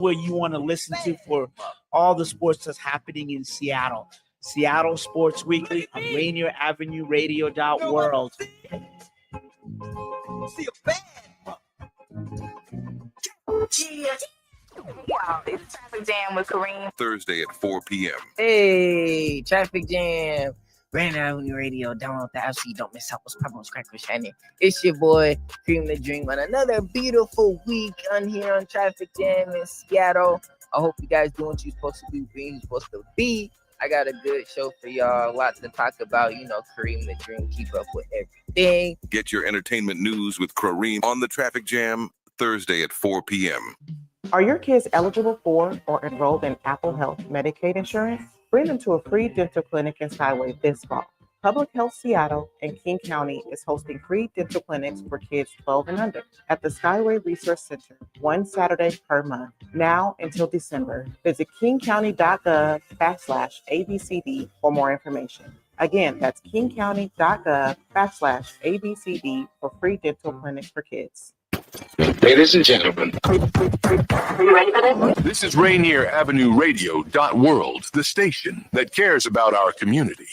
where you want to listen to for all the sports that's happening in Seattle. Seattle Sports Weekly on Rainier Avenue Radio.world. Wow, it's Traffic Jam with Kareem. Thursday at 4 p.m. Hey, Traffic Jam. Rainier Avenue Radio. Download the app so you don't miss out what's popping on Crack with Shiny. It's your boy, Cream the Dream, on another beautiful week on here on Traffic Jam in Seattle. I hope you guys doing what you're supposed to be, being you're supposed to be. I got a good show for y'all. Lots to talk about. You know, Kareem the Dream, keep up with everything. Get your entertainment news with Kareem on the Traffic Jam Thursday at 4 p.m. Are your kids eligible for or enrolled in Apple Health Medicaid insurance? Bring them to a free dental clinic in Skyway this fall. Public Health Seattle and King County is hosting free dental clinics for kids 12 and under at the Skyway Resource Center, one Saturday per month, now until December. Visit kingcounty.gov/ABCD for more information. Again, that's kingcounty.gov/ABCD for free dental clinics for kids. Ladies and gentlemen, Are you ready for this? this is Rainier Avenue Radio.world, the station that cares about our community.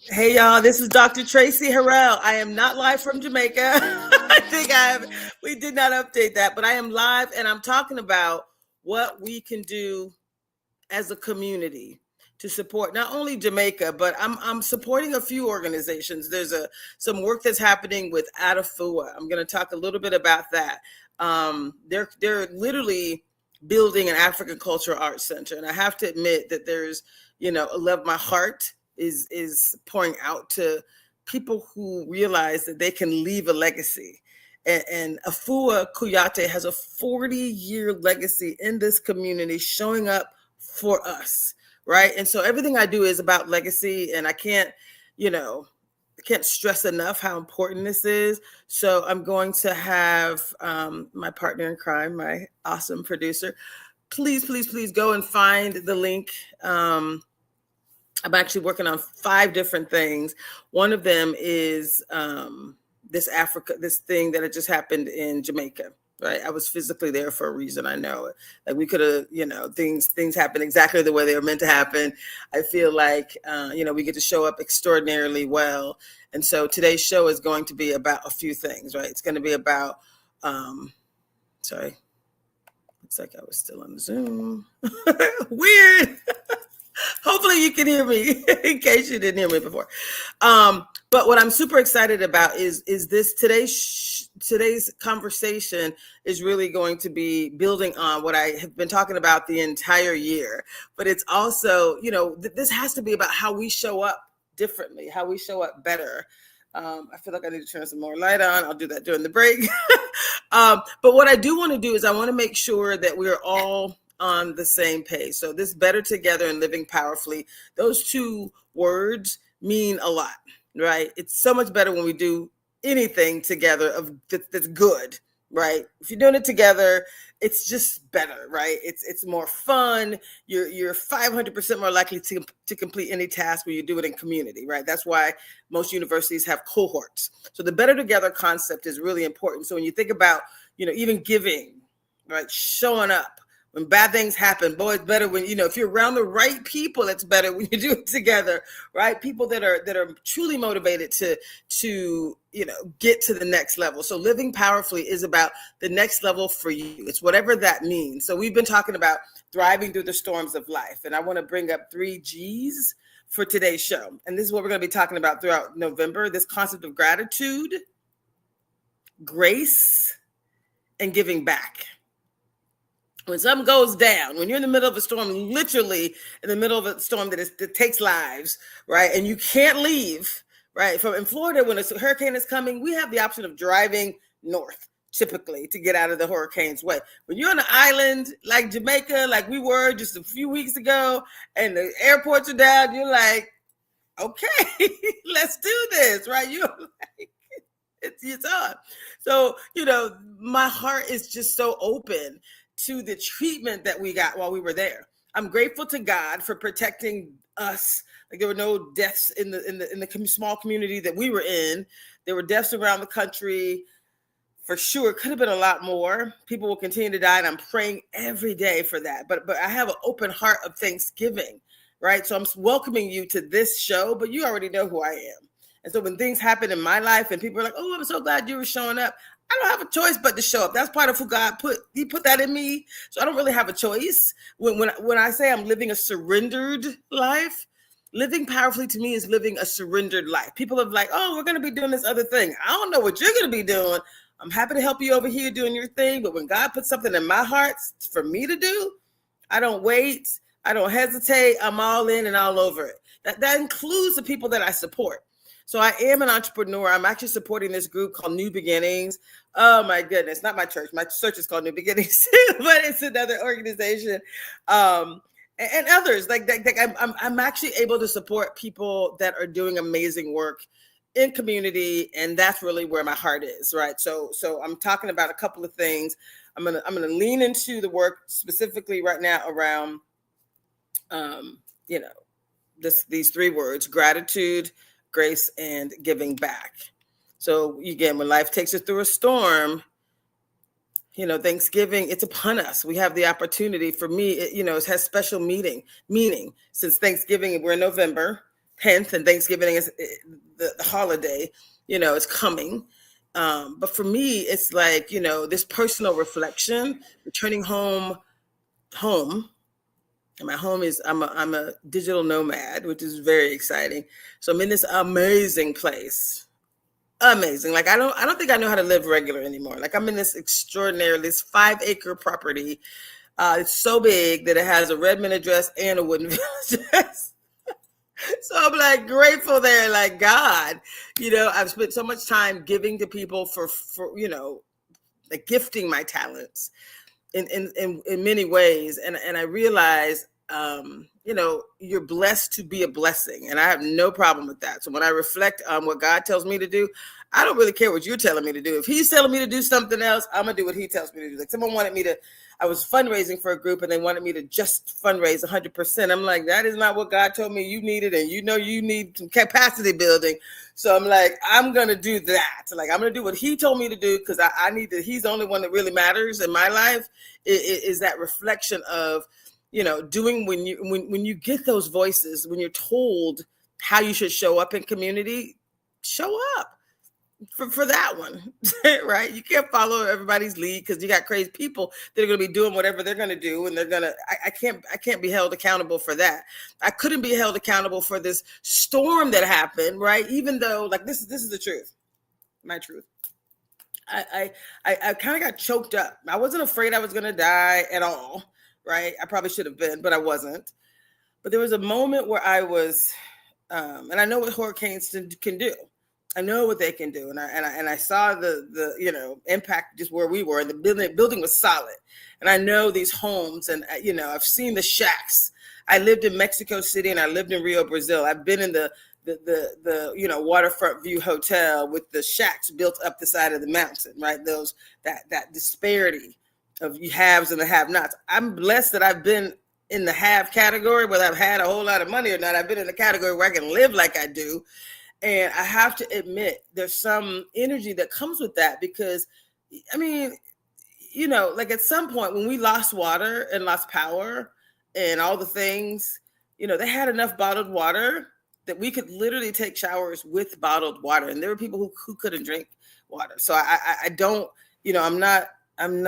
Hey y'all, this is Dr. Traci Harrell. I am not live from Jamaica. We did not update that, but I am live and I'm talking about what we can do as a community to support not only Jamaica, but I'm supporting a few organizations. There's some work that's happening with Adafua. I'm going to talk a little bit about that. They're literally building an African Cultural Arts Center, and I have to admit that there's, my heart is pouring out to people who realize that they can leave a legacy. And Afua Kuyate has a 40-year legacy in this community, showing up for us. Right. And so everything I do is about legacy, and I can't stress enough how important this is. So I'm going to have my partner in crime, my awesome producer, please go and find the link. I'm actually working on 5 different things. One of them is this thing that had just happened in Jamaica. Right. I was physically there for a reason. I know it. Like we could have, things happen exactly the way they were meant to happen. I feel like, we get to show up extraordinarily well. And so today's show is going to be about a few things, right? It's going to be about, sorry, looks like I was still on Zoom. Weird. Hopefully you can hear me in case you didn't hear me before. But what I'm super excited about is this today's conversation is really going to be building on what I have been talking about the entire year. But it's also, this has to be about how we show up differently, how we show up better. I feel like I need to turn some more light on. I'll do that during the break. But what I do want to do is I want to make sure that we're all on the same page. So this better together and living powerfully, those 2 words mean a lot, right? It's so much better when we do anything together that's good, right? If you're doing it together, it's just better, right? It's more fun. You're 500% more likely to complete any task when you do it in community, right? That's why most universities have cohorts. So the better together concept is really important. So when you think about, even giving, right, showing up, when bad things happen, boy, it's better when, if you're around the right people, it's better when you do it together, right? People that are truly motivated to get to the next level. So living powerfully is about the next level for you. It's whatever that means. So we've been talking about thriving through the storms of life. And I want to bring up 3 G's for today's show. And this is what we're going to be talking about throughout November, this concept of gratitude, grace, and giving back. When something goes down, when you're in the middle of a storm, literally in the middle of a storm that takes lives, right? And you can't leave, right? In Florida, when a hurricane is coming, we have the option of driving north, typically, to get out of the hurricane's way. When you're on an island like Jamaica, like we were just a few weeks ago, and the airports are down, you're like, okay, let's do this, right? You're like, it's on. So, my heart is just so open to the treatment that we got while we were there. I'm grateful to God for protecting us. Like there were no deaths in the small community that we were in. There were deaths around the country for sure. Could have been a lot more. People will continue to die, and I'm praying every day for that. But I have an open heart of thanksgiving, right? So I'm welcoming you to this show, but you already know who I am. And so when things happen in my life and people are like, oh, I'm so glad you were showing up, I don't have a choice but to show up. That's part of who God put. He put that in me. So I don't really have a choice. When I say I'm living a surrendered life, living powerfully to me is living a surrendered life. People are like, oh, we're going to be doing this other thing. I don't know what you're going to be doing. I'm happy to help you over here doing your thing. But when God puts something in my heart for me to do, I don't wait. I don't hesitate. I'm all in and all over it. That includes the people that I support. So I am an entrepreneur. I'm actually supporting this group called New Beginnings. Oh my goodness, not my church. My church is called New Beginnings, but it's another organization. And others like I'm actually able to support people that are doing amazing work in community, and that's really where my heart is, right? So I'm talking about a couple of things. I'm gonna lean into the work specifically right now around, these 3 words: gratitude, grace, and giving back. So again, when life takes us through a storm, Thanksgiving, it's upon us. We have the opportunity. For me, it has special meaning since Thanksgiving, we're in November 10th, and Thanksgiving is the holiday, it's coming. But for me, it's like, this personal reflection, returning home home. And my home is, I'm a digital nomad, which is very exciting. So I'm in this amazing place. Amazing. Like I don't think I know how to live regular anymore. Like I'm in this extraordinary, this 5-acre property. It's so big that it has a Redmond address and a Woodinville address. So I'm like grateful there, like God, I've spent so much time giving to people for like gifting my talents in many ways. And I realize, you're blessed to be a blessing. And I have no problem with that. So when I reflect on what God tells me to do, I don't really care what you're telling me to do. If he's telling me to do something else, I'm going to do what he tells me to do. Like someone wanted me to, I was fundraising for a group and they wanted me to just fundraise 100%. I'm like, that is not what God told me you needed. And you need some capacity building. So I'm like, I'm going to do that. Like, I'm going to do what he told me to do because I need to, he's the only one that really matters in my life is that reflection of, doing when you get those voices, when you're told how you should show up in community, show up for that one, right? You can't follow everybody's lead because you got crazy people that are going to be doing whatever they're going to do. And I can't be held accountable for that. I couldn't be held accountable for this storm that happened, right? Even though like, this is the truth, my truth. I kind of got choked up. I wasn't afraid I was going to die at all. Right. I probably should have been, but I wasn't. But there was a moment where I was, and I know what hurricanes can do. I know what they can do. And I saw the impact just where we were. And the building was solid. And I know these homes and, I've seen the shacks. I lived in Mexico City and I lived in Rio, Brazil. I've been in the waterfront view hotel with the shacks built up the side of the mountain, right? That disparity of you haves and the have-nots. I'm blessed that I've been in the have category, whether I've had a whole lot of money or not. I've been in the category where I can live like I do. And I have to admit, there's some energy that comes with that because, like at some point when we lost water and lost power and all the things, they had enough bottled water that we could literally take showers with bottled water. And there were people who couldn't drink water. So I don't, I'm not, it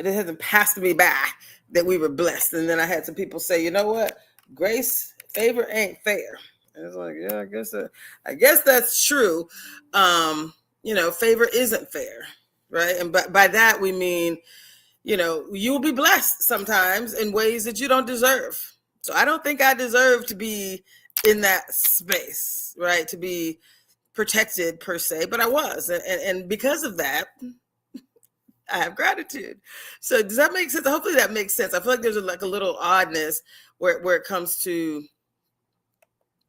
hasn't passed me by that we were blessed. And then I had some people say, you know what, grace, favor ain't fair. And it's like, yeah, I guess that's true. Favor isn't fair. Right. And by that, we mean, you will be blessed sometimes in ways that you don't deserve. So I don't think I deserve to be in that space, right? To be protected per se, but I was. And because of that, I have gratitude. So does that make sense? Hopefully that makes sense. I feel like there's a little oddness where it comes to,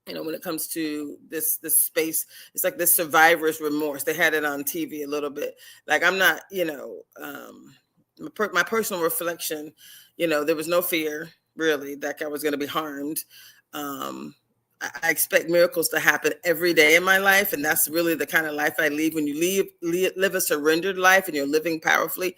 when it comes to this space, it's like this survivor's remorse. They had it on TV a little bit. Like I'm not, my personal reflection, there was no fear really that I was going to be harmed. I expect miracles to happen every day in my life. And that's really the kind of life I lead. When you live a surrendered life and you're living powerfully,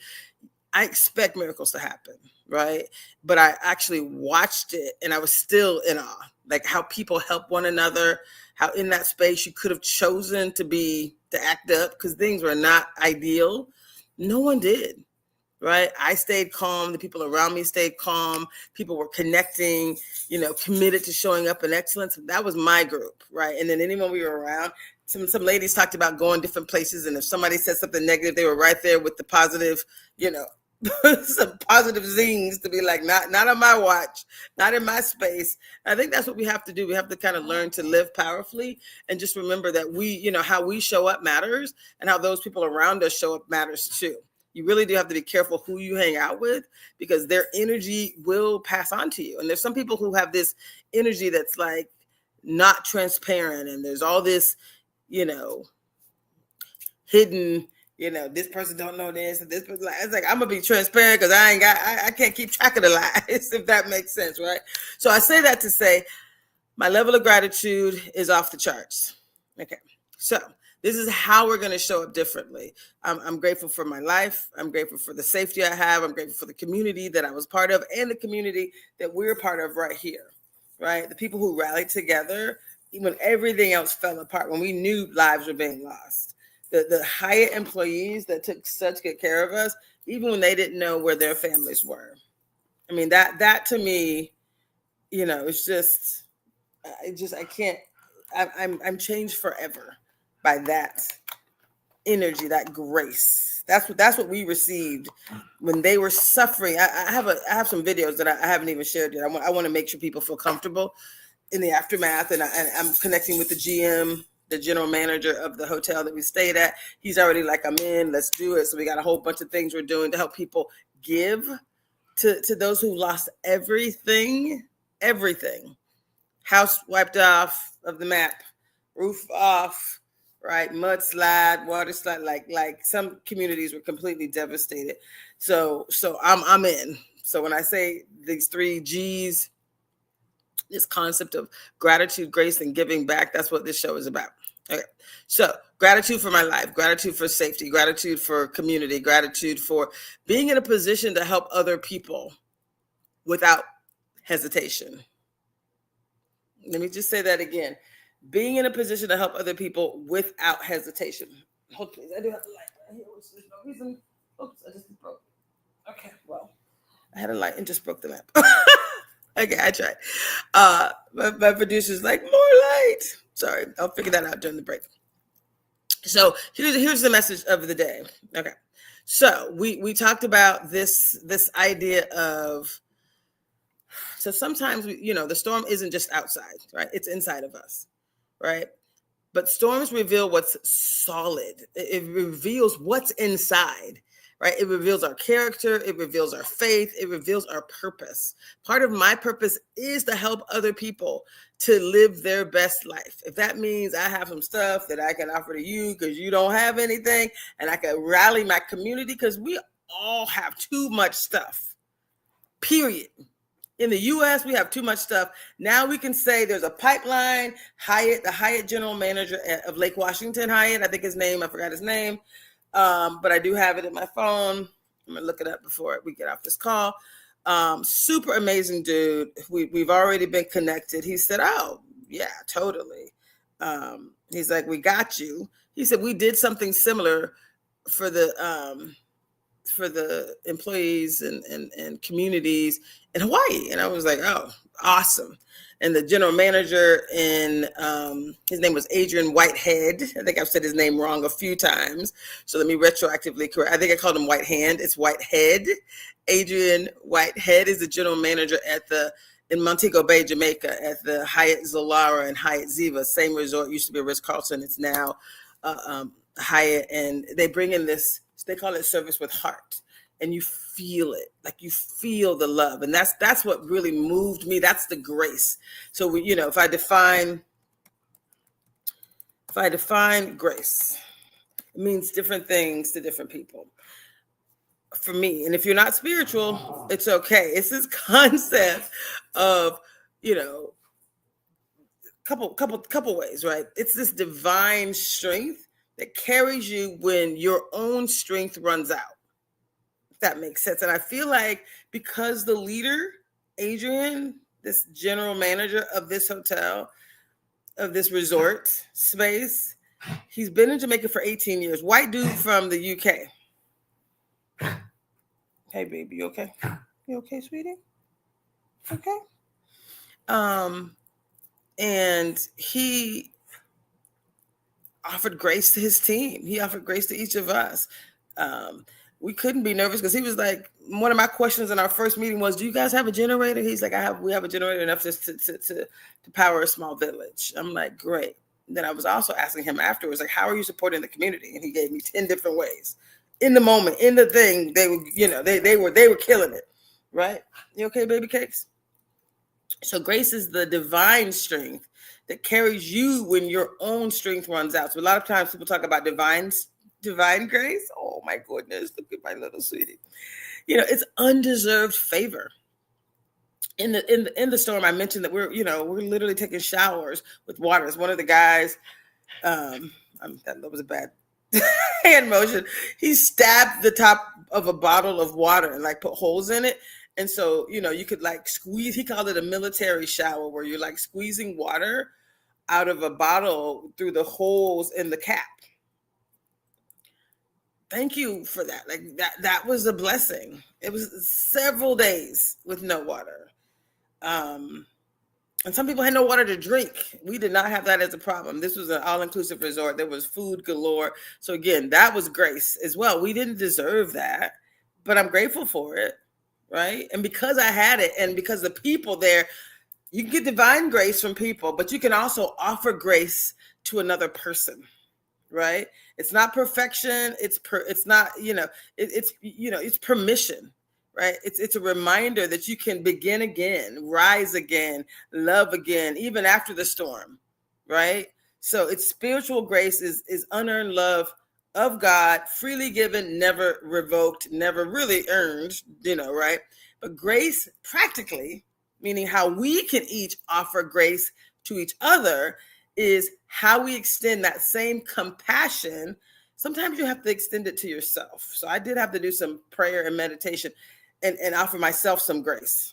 I expect miracles to happen, right? But I actually watched it and I was still in awe, like how people help one another, how in that space you could have chosen to act up because things were not ideal. No one did. Right. I stayed calm. The people around me stayed calm. People were connecting, committed to showing up in excellence. That was my group. Right. And then anyone we were around, some ladies talked about going different places. And if somebody said something negative, they were right there with the positive, some positive zings to be like, not on my watch, not in my space. I think that's what we have to do. We have to kind of learn to live powerfully and just remember that we, how we show up matters and how those people around us show up matters too. You really do have to be careful who you hang out with because their energy will pass on to you. And there's some people who have this energy that's like not transparent. And there's all this, hidden, this person don't know this and this person. It's like, I'm going to be transparent because I can't keep track of the lies, if that makes sense, right? So I say that to say my level of gratitude is off the charts. Okay. So this is how we're going to show up differently. I'm grateful for my life. I'm grateful for the safety I have. I'm grateful for the community that I was part of and the community that we're part of right here, right? The people who rallied together when everything else fell apart, when we knew lives were being lost. the Hyatt employees that took such good care of us, even when they didn't know where their families were. I mean, that to me, it's just, I can't, I'm changed forever by that energy, that grace. That's what we received when they were suffering. I have some videos that I haven't even shared yet. I want to make sure people feel comfortable in the aftermath, and I'm connecting with the GM, the general manager of the hotel that we stayed at. He's already like, I'm in, let's do it. So we got a whole bunch of things we're doing to help people give to those who lost everything. House wiped off of the map, roof off, right? Mudslide, water slide, like some communities were completely devastated. So I'm in. So when I say these 3 G's, this concept of gratitude, grace, and giving back, that's what this show is about. Okay. So gratitude for my life, gratitude for safety, gratitude for community, gratitude for being in a position to help other people without hesitation. Let me just say that again. Being in a position to help other people without hesitation. Hold please. I do have the light right here, which there's no reason. Oops, I just broke. Okay, well, I had a light and just broke the lamp. Okay, I tried. My producer's like, more light. Sorry, I'll figure that out during the break. So here's the message of the day. Okay, so we talked about this idea of, so sometimes the storm isn't just outside, right? It's inside of us, right? But storms reveal what's solid. It reveals what's inside, right? It reveals our character. It reveals our faith. It reveals our purpose. Part of my purpose is to help other people to live their best life. If that means I have some stuff that I can offer to you because you don't have anything, and I can rally my community, because we all have too much stuff, period. In the U.S., we have too much stuff. Now we can say there's a pipeline. The Hyatt general manager of Lake Washington Hyatt, I forgot his name, but I do have it in my phone. I'm going to look it up before we get off this call. Super amazing dude. We've already been connected. He said, oh, yeah, totally. He's like, we got you. He said, we did something similar for the employees and communities in Hawaii. And I was like, oh, awesome. And the general manager his name was Adrian Whitehead. I think I've said his name wrong a few times. So let me retroactively correct. I think I called him Whitehand. It's Whitehead. Adrian Whitehead is the general manager in Montego Bay, Jamaica, at the Hyatt Zolara and Hyatt Ziva. Same resort, used to be Ritz-Carlton. It's now Hyatt. And they bring in this, they call it service with heart, and you feel it, like you feel the love. And that's what really moved me. That's the grace. So if I define grace, it means different things to different people. For me, and if you're not spiritual, it's okay. It's this concept of, couple ways, right? It's this divine strength that carries you when your own strength runs out. If that makes sense. And I feel like because the leader, Adrian, this general manager of this hotel, of this resort space, he's been in Jamaica for 18 years. White dude from the UK. Hey, baby, you okay? You okay, sweetie? Okay. And he offered grace to his team. He offered grace to each of us. We couldn't be nervous because he was like, one of my questions in our first meeting was, do you guys have a generator? He's like, we have a generator enough to power a small village. I'm like, great. And then I was also asking him afterwards, like, how are you supporting the community? And he gave me 10 different ways. In the moment, in the thing, they were, they were killing it. Right? You okay, baby cakes? So grace is the divine strength that carries you when your own strength runs out. So a lot of times people talk about divine grace. Oh my goodness, look at my little sweetie. It's undeserved favor. In the storm, I mentioned that we're literally taking showers with water. It's one of the guys. That was a bad hand motion. He stabbed the top of a bottle of water and like put holes in it. And so, you could like squeeze, he called it a military shower, where you're like squeezing water out of a bottle through the holes in the cap. thank you for that. Like that was a blessing. It was several days with no water. And some people had no water to drink. We did not have that as a problem. This was an all-inclusive resort. There was food galore. So again, that was grace as well. We didn't deserve that, but I'm grateful for it, right? And because I had it, and because the people there, you can get divine grace from people, but you can also offer grace to another person, right? It's not perfection. It's not, it's permission. Right? It's a reminder that you can begin again, rise again, love again, even after the storm, right? So it's spiritual grace is unearned love of God, freely given, never revoked, never really earned, right? But grace practically, meaning how we can each offer grace to each other, is how we extend that same compassion. Sometimes you have to extend it to yourself. So I did have to do some prayer and meditation and offer myself some grace.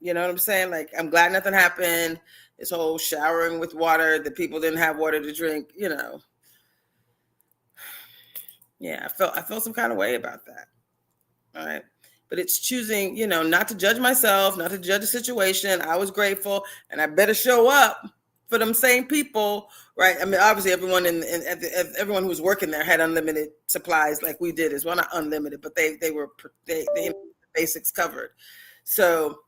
You know what I'm saying? Like, I'm glad nothing happened. This whole showering with water, that people didn't have water to drink, Yeah, I felt some kind of way about that. All right. But it's choosing, not to judge myself, not to judge the situation. I was grateful, and I better show up for them same people, right? I mean, obviously, everyone everyone who was working there had unlimited supplies, like we did as well. Not unlimited, but they had basics covered. So,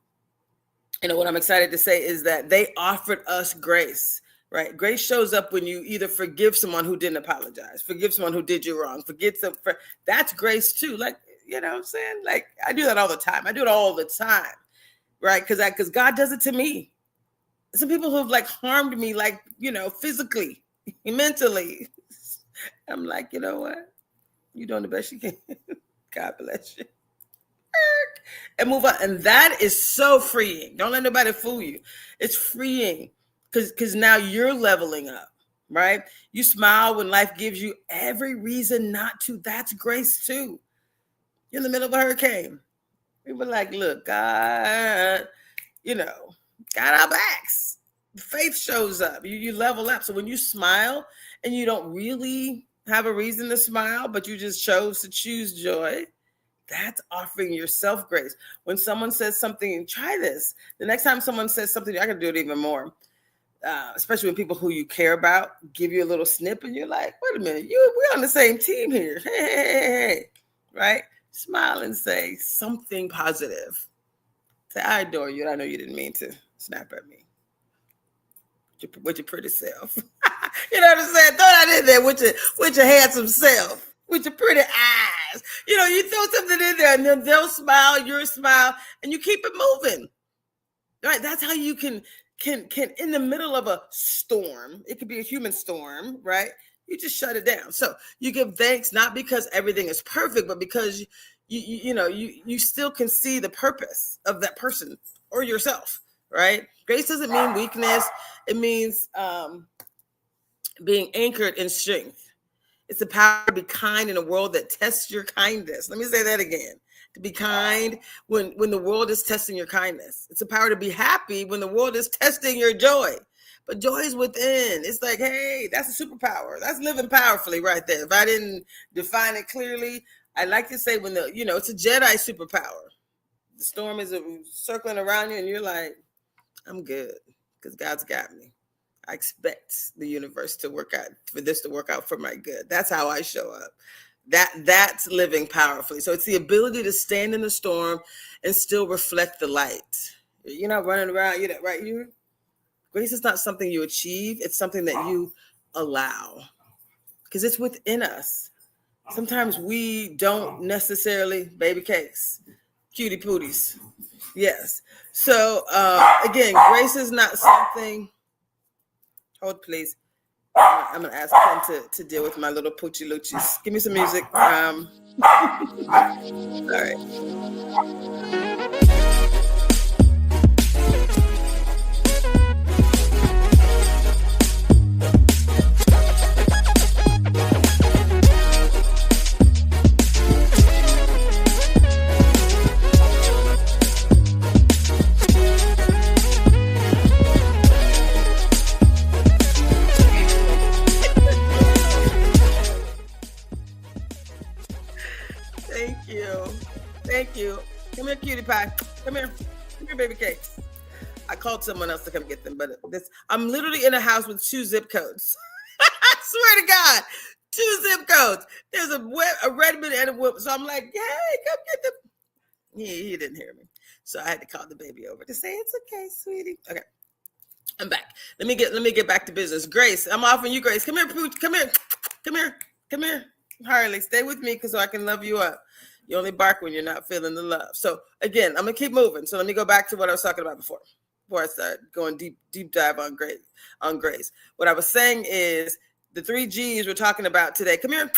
what I'm excited to say is that they offered us grace, right? Grace shows up when you either forgive someone who didn't apologize, forgive someone who did you wrong, that's grace too. Like, you know what I'm saying? Like, I do that all the time. I do it all the time, right? Because God does it to me. Some people who have harmed me, physically, mentally. I'm like, you know what? You're doing the best you can. God bless you. And move on. And that is so freeing. Don't let nobody fool you. It's freeing because now you're leveling up, right? You smile when life gives you every reason not to. That's grace too. You're in the middle of a hurricane. We were like, look, God, got our backs. Faith shows up. You level up. So when you smile and you don't really have a reason to smile, but you just chose to choose joy, that's offering yourself grace. When someone says something, and try this. The next time someone says something, I can do it even more. Especially when people who you care about give you a little snip and you're like, wait a minute, we're on the same team here. Hey. Right? Smile and say something positive. Say, I adore you. And I know you didn't mean to snap at me. With your pretty self. You know what I'm saying? Throw that in there with your handsome self, with your pretty eyes. You throw something in there and then they'll smile, you'll smile, and you keep it moving. Right? That's how you can in the middle of a storm, it could be a human storm, right? You just shut it down. So you give thanks, not because everything is perfect, but because you still can see the purpose of that person or yourself, right? Grace doesn't mean weakness. It means being anchored in strength. It's the power to be kind in a world that tests your kindness. Let me say that again. To be kind when the world is testing your kindness. It's the power to be happy when the world is testing your joy. But joy is within. It's like, hey, that's a superpower. That's living powerfully right there. If I didn't define it clearly, I like to say it's a Jedi superpower. The storm is circling around you and you're like, I'm good because God's got me. I expect the universe to work out, for this to work out for my good. That's how I show up. That's living powerfully. So it's the ability to stand in the storm and still reflect the light. You're not running around, right? Grace is not something you achieve. It's something that you allow because it's within us. Sometimes we don't necessarily, baby cakes, cutie pooties. Yes. So again, grace is not something. Hold, please. I'm going to ask Ken to deal with my little poochie loochies. Give me some music. All right. Thank you. Thank you. Come here, cutie pie. Come here. Come here, baby cakes. I called someone else to come get them, but I'm literally in a house with 2 zip codes. I swear to God, 2 zip codes. There's a Redmond and a Whip. So I'm like, hey, come get them. He didn't hear me. So I had to call the baby over to say, it's okay, sweetie. Okay. I'm back. Let me get back to business. Grace, I'm offering you Grace. Come here, Pooch. Come here. Come here. Come here. Harley, stay with me so I can love you up. You only bark when you're not feeling the love. So again, I'm gonna keep moving. So let me go back to what I was talking about before I start going deep dive on Grace. What I was saying is the 3 G's we're talking about today. Come here,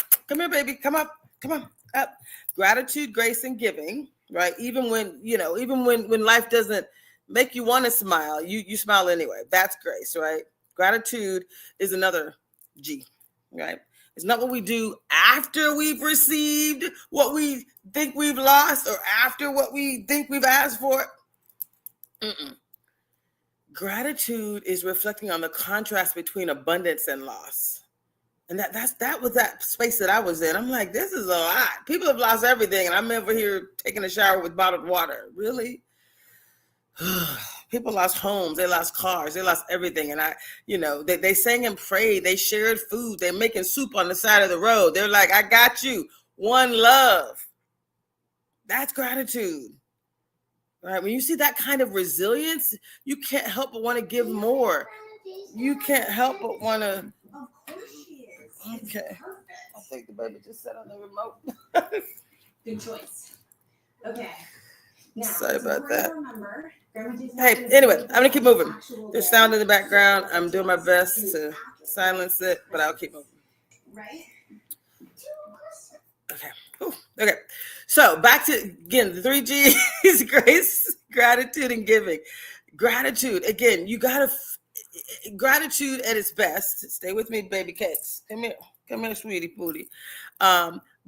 baby. Come on, up. Gratitude, grace, and giving. Right. Even when life doesn't make you want to smile, you smile anyway. That's grace, right? Gratitude is another G, right? It's not what we do after we've received what we think we've lost or after what we think we've asked for. Gratitude is reflecting on the contrast between abundance and loss. And that was that space that I was in. I'm like, this is a lot. People have lost everything, and I'm over here taking a shower with bottled water. Really? People lost homes, they lost cars, they lost everything. And they sang and prayed, they shared food, they're making soup on the side of the road. They're like, I got you. One love. That's gratitude. Right? When you see that kind of resilience, you can't help but want to give more. You can't help but want to. Okay. I think the baby just sat on the remote. Good choice. Okay. Now, sorry about that. Hey, anyway, I'm gonna keep moving. There's sound in the background. I'm doing my best to silence it, but I'll keep moving. Right. Okay. Ooh, okay. So back to again the 3 G's: grace, gratitude, and giving. Gratitude. Again, you gotta. Gratitude at its best. Stay with me, baby cakes. Come here, sweetie booty.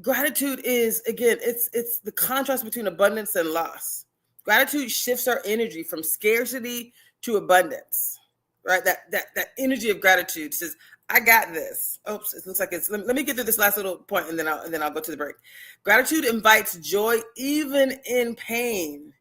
Gratitude is, again, it's the contrast between abundance and loss. Gratitude shifts our energy from scarcity to abundance, right? That energy of gratitude says, I got this. Oops, it looks like it's, let me get to this last little point and then I'll go to the break. Gratitude invites joy even in pain,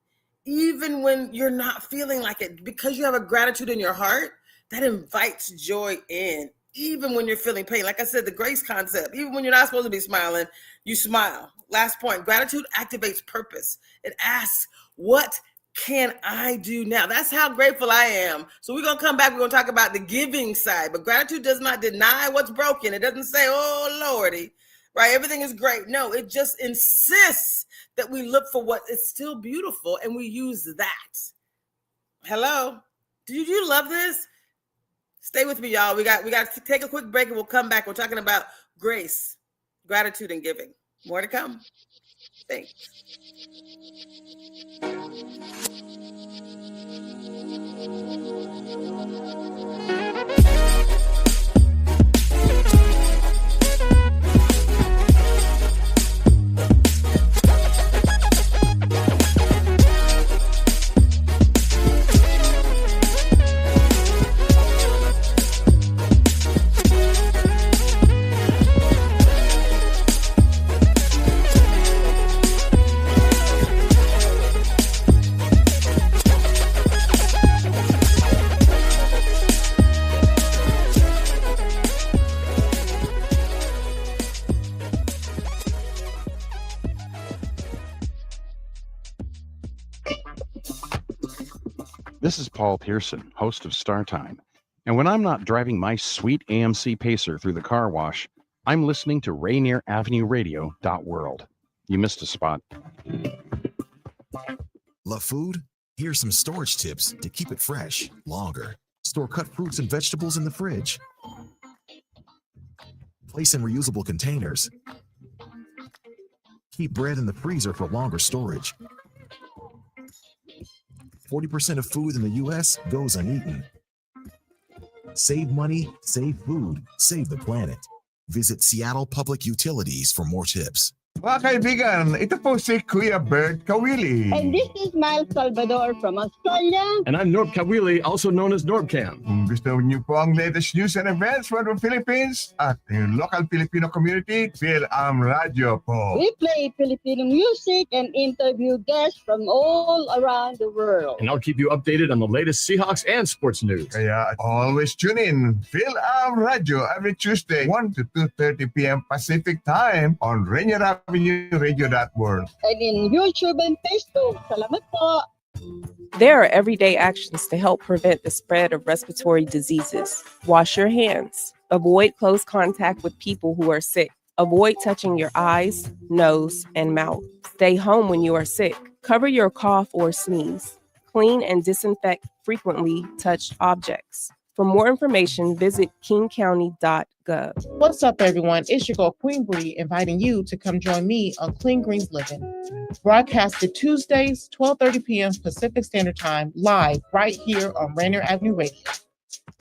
even when you're not feeling like it, because you have a gratitude in your heart that invites joy in, even when you're feeling pain. Like I said, the grace concept, even when you're not supposed to be smiling, you smile. Last point, gratitude activates purpose. It asks, what can I do now? That's how grateful I am. So we're going to come back. We're going to talk about the giving side, but gratitude does not deny what's broken. It doesn't say, oh, Lordy, right? Everything is great. No, it just insists that we look for what is still beautiful and we use that. Hello? Do you love this? Stay with me, y'all. We got to take a quick break and we'll come back. We're talking about grace, gratitude, and giving. More to come. Thanks. This is Paul Pearson, host of Star Time. And when I'm not driving my sweet AMC Pacer through the car wash, I'm listening to Rainier Avenue Radio .world. You missed a spot. Love food? Here's some storage tips to keep it fresh longer. Store cut fruits and vegetables in the fridge. Place in reusable containers. Keep bread in the freezer for longer storage. 40% of food in the U.S. goes uneaten. Save money, save food, save the planet. Visit Seattle Public Utilities for more tips. Mga kaibigan, ito po si Kuya Bert Kawili. And this is Miles Salvador from Australia. And I'm Norb Kawili, also known as Norbcam. Kung gusto niyo po ang latest news and events from the Philippines at yung local Filipino community, Phil-Am Radio po. We play Filipino music and interview guests from all around the world. And I'll keep you updated on the latest Seahawks and sports news. Kaya always tune in Phil-Am Radio every Tuesday, 1 to 2:30 p.m. Pacific Time on Rainier Avenue Radio.world. And in YouTube and Facebook. Salamat po. There are everyday actions to help prevent the spread of respiratory diseases. Wash your hands. Avoid close contact with people who are sick. Avoid touching your eyes, nose, and mouth. Stay home when you are sick. Cover your cough or sneeze. Clean and disinfect frequently touched objects. For more information, visit kingcounty.gov. What's up, everyone? It's your girl, Queen Bree, inviting you to come join me on Clean Greens Living. Broadcasted Tuesdays, 12:30 p.m. Pacific Standard Time, live right here on Rainier Avenue Radio.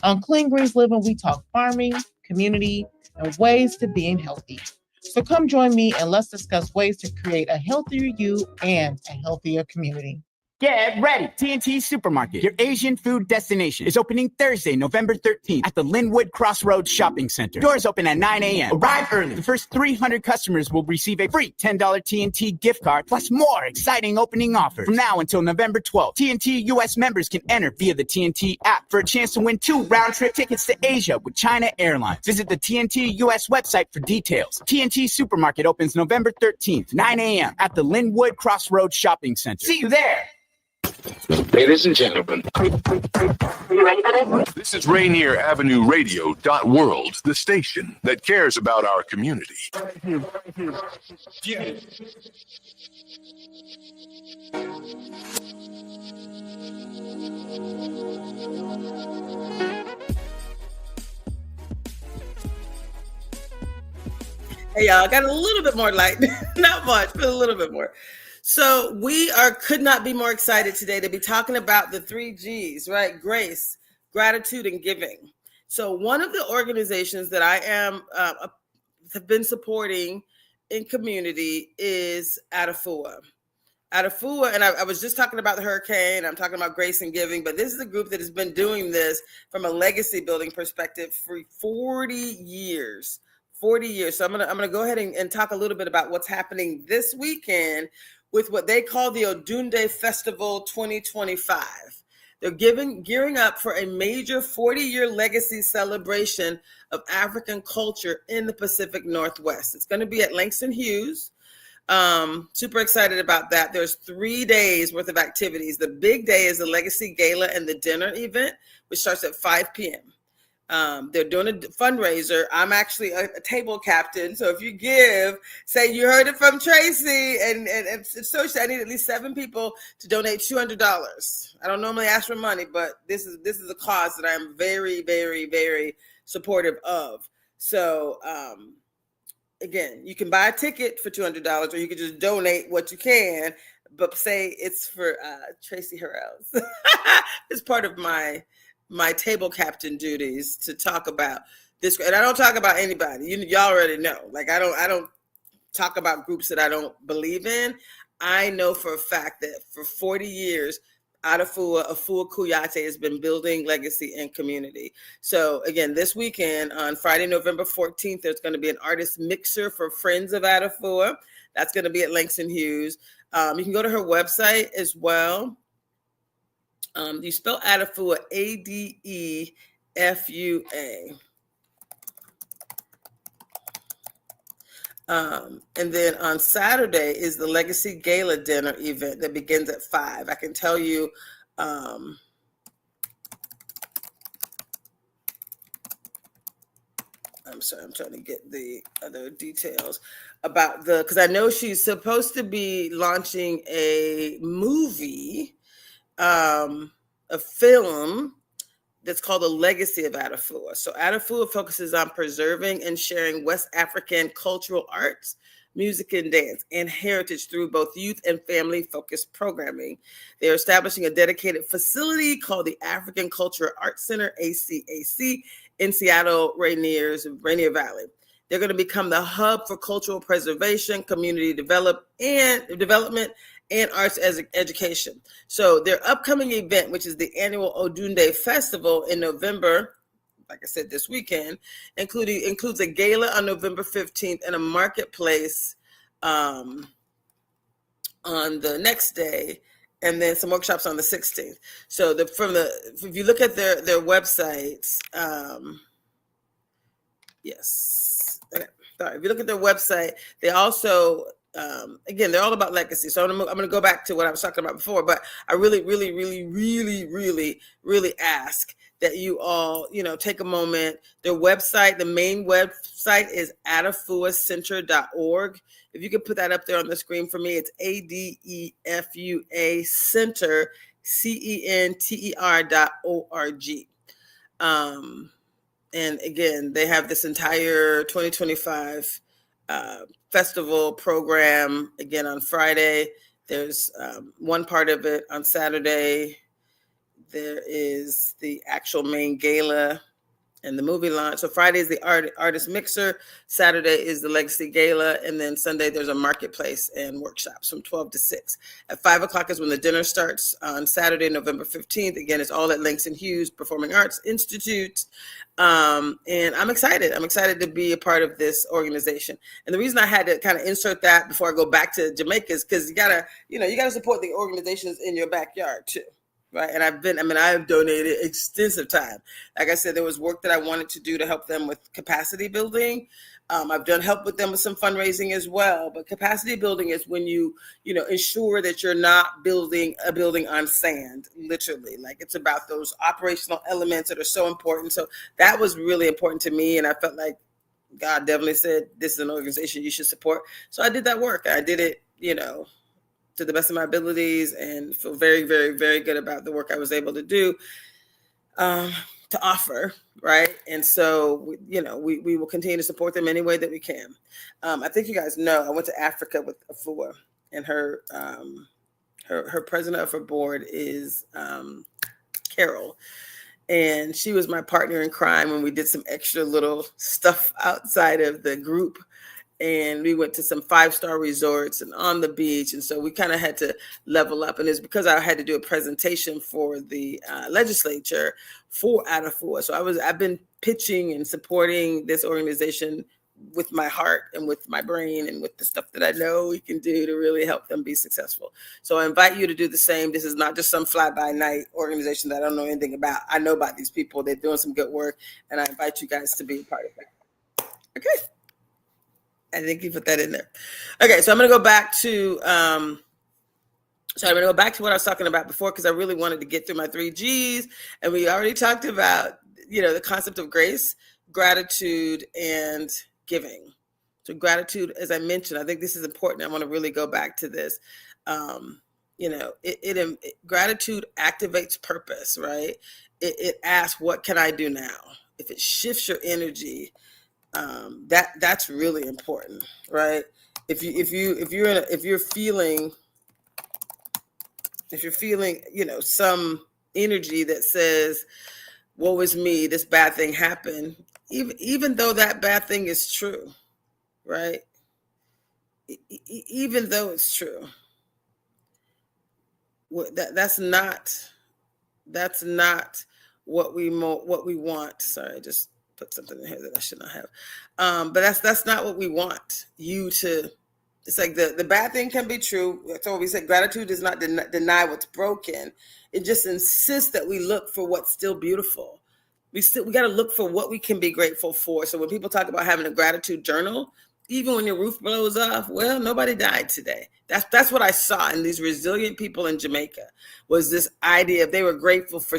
On Clean Greens Living, we talk farming, community, and ways to being healthy. So come join me and let's discuss ways to create a healthier you and a healthier community. Get ready. TNT Supermarket, your Asian food destination, is opening Thursday, November 13th at the Linwood Crossroads Shopping Center. Doors open at 9 a.m. Arrive early. The first 300 customers will receive a free $10 TNT gift card plus more exciting opening offers. From now until November 12th, TNT U.S. members can enter via the TNT app for a chance to win 2 round-trip tickets to Asia with China Airlines. Visit the TNT U.S. website for details. TNT Supermarket opens November 13th, 9 a.m. at the Linwood Crossroads Shopping Center. See you there. Ladies and gentlemen, this is Rainier Avenue Radio.world, the station that cares about our community. Hey, y'all, got a little bit more light. Not much, but a little bit more. So could not be more excited today to be talking about the 3 G's, right? Grace, gratitude, and giving. So one of the organizations that I have been supporting in community is Adafua. Adafua, and I was just talking about the hurricane. I'm talking about grace and giving, but this is a group that has been doing this from a legacy building perspective for 40 years. 40 years. So I'm gonna go ahead and talk a little bit about what's happening this weekend with what they call the Odunde Festival 2025. They're gearing up for a major 40-year legacy celebration of African culture in the Pacific Northwest. It's going to be at Langston Hughes. Super excited about that. There's 3 days worth of activities. The big day is the Legacy Gala and the dinner event, which starts at 5 p.m. They're doing a fundraiser. I'm actually a table captain. So if you give, say you heard it from Traci and social, I need at least 7 people to donate $200. I don't normally ask for money, but this is a cause that I'm very, very, very supportive of. So again, you can buy a ticket for $200 or you can just donate what you can, but say it's for Traci Harrell. It's part of my table captain duties to talk about this. And I don't talk about anybody. Y'all already know. Like I don't talk about groups that I don't believe in. I know for a fact that for 40 years, Afua Kuyate has been building legacy and community. So again, this weekend on Friday, November 14th, there's going to be an artist mixer for Friends of Adafua. That's going to be at Langston Hughes. You can go to her website as well. You spell Adafua, Adefua. And then on Saturday is the Legacy Gala dinner event that begins at 5. I can tell you, I'm sorry, I'm trying to get the other details about because I know she's supposed to be launching a movie, a film that's called The Legacy of Adafua. So Adafua focuses on preserving and sharing West African cultural arts, music and dance, and heritage through both youth and family-focused programming. They're establishing a dedicated facility called the African Cultural Arts Center, ACAC, in Seattle, Rainier Valley. They're going to become the hub for cultural preservation, community development, and arts education. So their upcoming event, which is the annual Odunde Festival in November, like I said, this weekend, includes a gala on November 15th and a marketplace on the next day, and then some workshops on the 16th. So if you look at their websites, if you look at their website, they also again, they're all about legacy. So I'm going to go back to what I was talking about before, but I really ask that you all, take a moment. Their website, the main website is adefuacenter.org. If you could put that up there on the screen for me, it's ADEFUA Center, CENTER.org. And again, they have this entire 2025 festival program. Again, on Friday, there's one part of it. On Saturday, there is the actual main gala and the movie launch. So Friday is the artist mixer, Saturday is the legacy gala, and then Sunday there's a marketplace and workshops from 12 to 6. At 5 o'clock is when the dinner starts on Saturday, November 15th. Again, it's all at Langston Hughes Performing Arts Institute. And I'm excited. I'm excited to be a part of this organization. And the reason I had to kind of insert that before I go back to Jamaica is because you gotta support the organizations in your backyard too. Right. And I've donated extensive time. Like I said, there was work that I wanted to do to help them with capacity building. I've done help with them with some fundraising as well. But capacity building is when you ensure that you're not building a building on sand, literally. Like, it's about those operational elements that are so important. So that was really important to me. And I felt like God definitely said, this is an organization you should support. So I did that work. I did it, to the best of my abilities, and feel very, very, very good about the work I was able to do to offer, right? And so, we will continue to support them any way that we can. I think you guys know I went to Africa with Afua, and her president of her board is Harrell. And she was my partner in crime when we did some extra little stuff outside of the group. And we went to some 5-star resorts and on the beach. And so we kind of had to level up. And it's because I had to do a presentation for the legislature for Adafua. So I've been pitching and supporting this organization with my heart and with my brain and with the stuff that I know we can do to really help them be successful. So I invite you to do the same. This is not just some fly-by-night organization that I don't know anything about. I know about these people. They're doing some good work. And I invite you guys to be a part of that. Okay. I think you put that in there. Okay, so I'm going to go back to what I was talking about before, because I really wanted to get through my 3 Gs, and we already talked about the concept of grace, gratitude, and giving. So gratitude, as I mentioned, I think this is important. I want to really go back to this. Gratitude activates purpose, right? It asks, what can I do now? If it shifts your energy, that's really important, right? If you're feeling some energy that says, woe is me, this bad thing happened, even though that bad thing is true, right? Even though it's true, that's not what we want. Sorry, I just put something in here that I should not have. But that's not what we want you to. It's like the bad thing can be true. That's what we said. Gratitude does not deny what's broken. It just insists that we look for what's still beautiful. We got to look for what we can be grateful for. So when people talk about having a gratitude journal, even when your roof blows off, well, nobody died today. That's what I saw in these resilient people in Jamaica, was this idea of they were grateful for,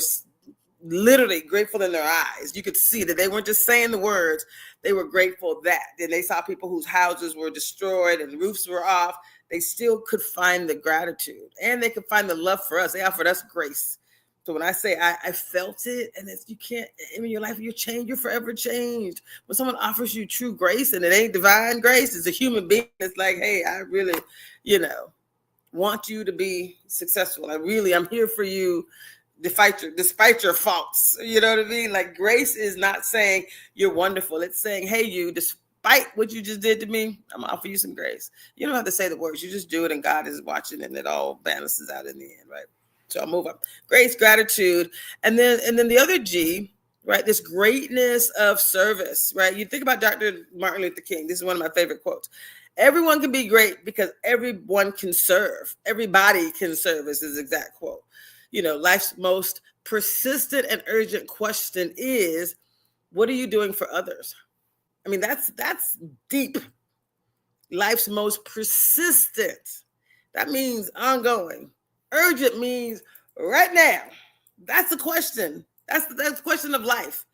literally grateful in their eyes. You could see that they weren't just saying the words. They were grateful that. Then they saw people whose houses were destroyed and roofs were off. They still could find the gratitude, and they could find the love for us. They offered us grace. So when I say I felt it, and you can't, in your life, you're forever changed. When someone offers you true grace, and it ain't divine grace, it's a human being. It's like, hey, I really, want you to be successful. I'm here for you, despite your faults. You know what I mean? Like, grace is not saying you're wonderful. It's saying, hey, you, despite what you just did to me, I'm gonna offer you some grace. You don't have to say the words. You just do it, and God is watching, and it all balances out in the end, right? So I'll move up. Grace, gratitude, and then the other G, right? This greatness of service, right? You think about Dr. Martin Luther King. This is one of my favorite quotes. Everyone can be great because everyone can serve. Everybody can serve is his exact quote. You know, life's most persistent and urgent question is, what are you doing for others? I mean, that's deep. Life's most persistent. That means ongoing. Urgent means right now. That's the question. That's the question of life.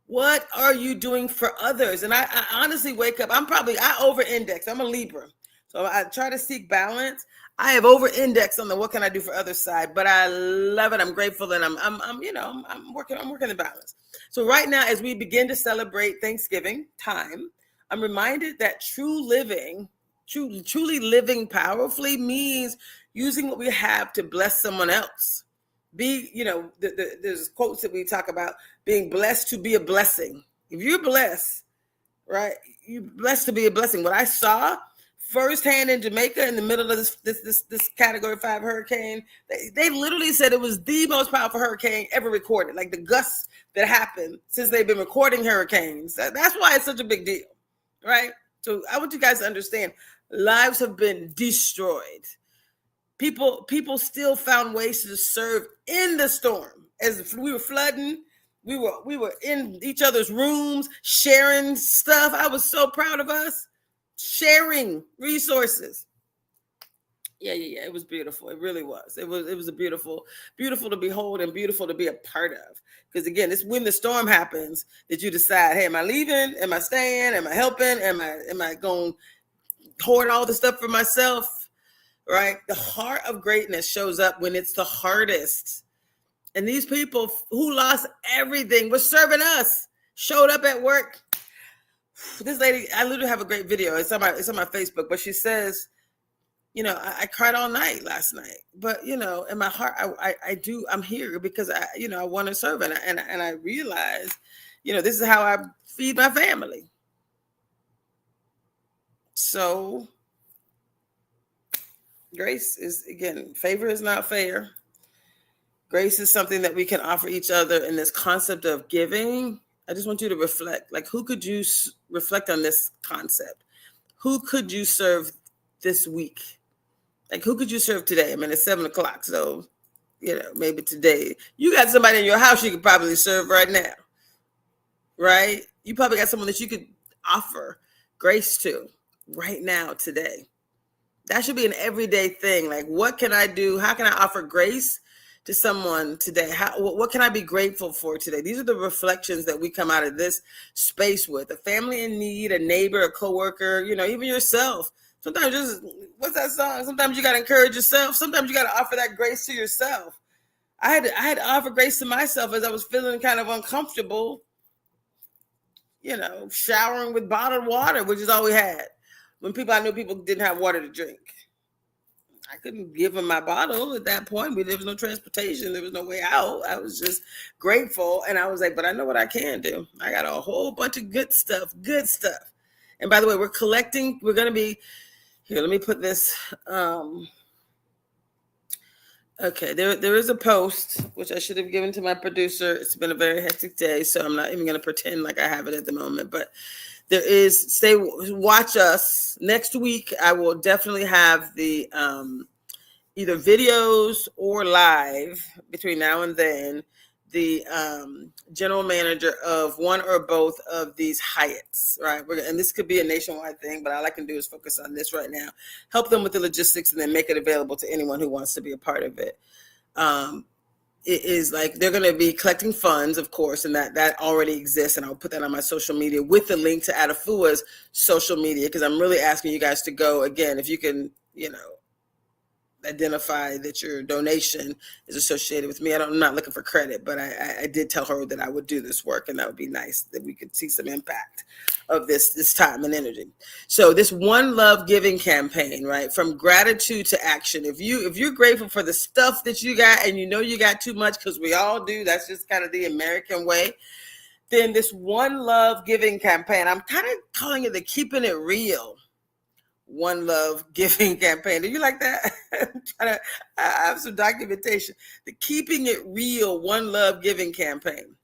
What are you doing for others? And I honestly wake up. I over-index. I'm a Libra. So I try to seek balance. I have over-indexed on the what can I do for others side, but I love it. I'm grateful, and I'm working the balance. So right now, as we begin to celebrate Thanksgiving time, I'm reminded that truly living powerfully means using what we have to bless someone else. There's quotes that we talk about being blessed to be a blessing. If you're blessed, right, you're blessed to be a blessing. What I saw firsthand in Jamaica in the middle of this Category 5 hurricane, they literally said it was the most powerful hurricane ever recorded. Like the gusts that happened since they've been recording hurricanes. That's why it's such a big deal, right? So I want you guys to understand, lives have been destroyed. People still found ways to serve in the storm. As we were flooding, we were in each other's rooms, sharing stuff. I was so proud of us, sharing resources. Yeah. It was beautiful. It really was. It was a beautiful to behold and beautiful to be a part of. Because again, it's when the storm happens that you decide, hey, am I leaving? Am I staying? Am I helping? Am I going to hoard all the stuff for myself? Right? The heart of greatness shows up when it's the hardest. And these people who lost everything were serving us, showed up at work. This lady, I literally have a great video. It's on my Facebook, but she says, I cried all night last night, but in my heart, I'm here because I want to serve. And I realize, this is how I feed my family. So grace is, again, favor is not fair. Grace is something that we can offer each other in this concept of giving. I just want you to reflect, like, who could you reflect on this concept? Who could you serve this week? Like, who could you serve today? I mean, it's 7:00. So, maybe today you got somebody in your house you could probably serve right now, right? You probably got someone that you could offer grace to right now, today. That should be an everyday thing. Like, what can I do? How can I offer grace to someone today? What can I be grateful for today? These are the reflections that we come out of this space with. A family in need, a neighbor, a coworker, even yourself. Sometimes what's that song? Sometimes you got to encourage yourself. Sometimes you got to offer that grace to yourself. I had to offer grace to myself as I was feeling kind of uncomfortable, showering with bottled water, which is all we had. When I knew people didn't have water to drink. I couldn't give them my bottle at that point. There was no transportation. There was no way out. I was just grateful. And I was like, but I know what I can do. I got a whole bunch of good stuff. And by the way, we're collecting. We're going to be, here, let me put this. Okay, there is a post, which I should have given to my producer. It's been a very hectic day, so I'm not even going to pretend like I have it at the moment. But there is, watch us. Next week, I will definitely have the either videos or live between now and then, the general manager of one or both of these Hyatts, right? And this could be a nationwide thing, but all I can do is focus on this right now, help them with the logistics, and then make it available to anyone who wants to be a part of it. It is like they're going to be collecting funds, of course, and that already exists. And I'll put that on my social media with the link to Adafua's social media, because I'm really asking you guys to go. Again, if you can, identify that your donation is associated with me. I'm not looking for credit, but I did tell her that I would do this work, and that would be nice that we could see some impact of this time and energy. So this One Love Giving campaign, right? From gratitude to action. If you're grateful for the stuff that you got, and you got too much, because we all do, that's just kind of the American way, Then this One Love Giving campaign. I'm kind of calling it the Keeping It Real One Love Giving campaign. Do you like that? I have some documentation. The Keeping It Real One Love Giving campaign.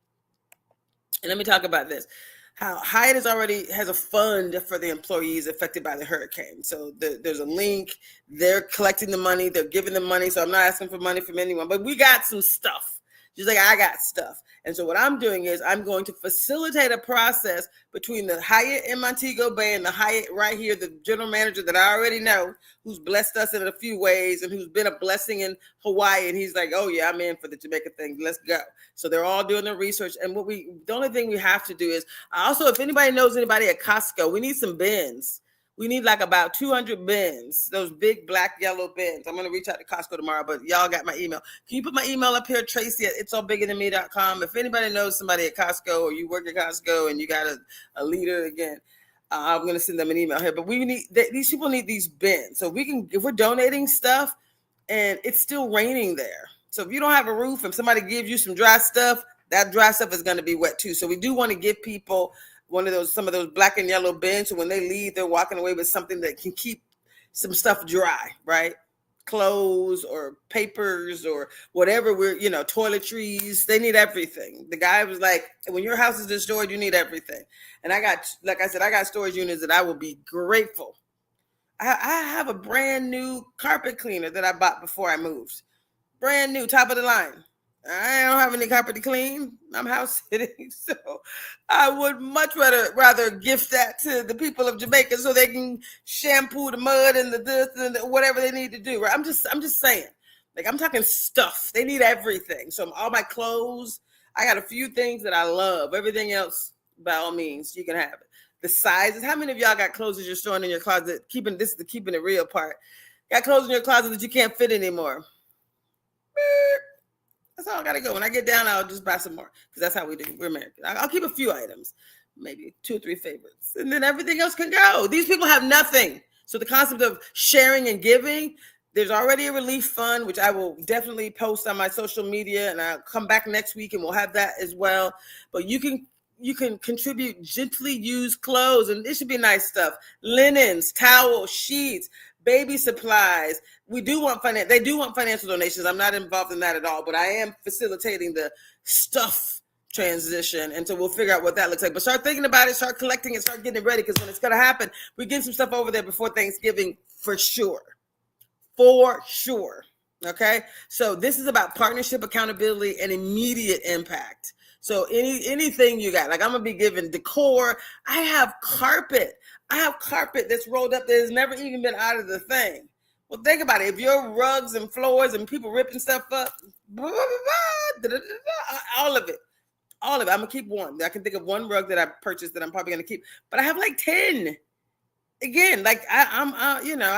And let me talk about this. How Hyatt has a fund for the employees affected by the hurricane. So there's a link. They're collecting the money. They're giving the money. So I'm not asking for money from anyone. But we got some stuff. Just like I got stuff. And so what I'm doing is I'm going to facilitate a process between the Hyatt in Montego Bay and the Hyatt right here, the general manager that I already know, who's blessed us in a few ways and who's been a blessing in Hawaii. And he's like, oh yeah, I'm in for the Jamaica thing. Let's go. So they're all doing their research. And the only thing we have to do is also, if anybody knows anybody at Costco, we need some bins. We need like about 200 bins, those big black yellow bins. I'm going to reach out to Costco tomorrow, but y'all got my email. Can you put my email up here, Traci at itsallbiggerthanme.com? If anybody knows somebody at Costco or you work at Costco and you got a leader, again, I'm going to send them an email here. But these people need these bins. So if we're donating stuff and it's still raining there. So if you don't have a roof and somebody gives you some dry stuff, that dry stuff is going to be wet too. So we do want to give people some of those black and yellow bins. So when they leave, they're walking away with something that can keep some stuff dry, right? Clothes or papers or whatever toiletries. They need everything. The guy was like, when your house is destroyed, you need everything. And I got storage units that I will be grateful. I have a brand new carpet cleaner that I bought before I moved. Brand new, top of the line. I don't have any carpet to clean. I'm house sitting, so I would much rather gift that to the people of Jamaica so they can shampoo the mud and the whatever they need to do. Right? I'm just saying. Like, I'm talking stuff. They need everything. So all my clothes. I got a few things that I love. Everything else, by all means, you can have it. The sizes. How many of y'all got clothes that you're storing in your closet? This is the keeping it real part. Got clothes in your closet that you can't fit anymore. That's all I gotta go. When I get down, I'll just buy some more because that's how we do. We're American. I'll keep a few items, maybe 2 or 3 favorites, and then everything else can go. These people have nothing. So the concept of sharing and giving, there's already a relief fund, which I will definitely post on my social media, and I'll come back next week and we'll have that as well. But you can contribute gently used clothes, and it should be nice stuff: linens, towels, sheets, baby supplies. They do want financial donations. I'm not involved in that at all, but I am facilitating the stuff transition. And so we'll figure out what that looks like. But start thinking about it, start collecting it, start getting it ready, because when it's going to happen, we get some stuff over there before Thanksgiving for sure. For sure. Okay? So this is about partnership, accountability, and immediate impact. So anything you got, like I'm going to be giving decor. I have carpet that's rolled up that has never even been out of the thing. Well, think about it. If your rugs and floors and people ripping stuff up, all of it. I'm going to keep one. I can think of one rug that I purchased that I'm probably going to keep. But I have like 10. Again, like I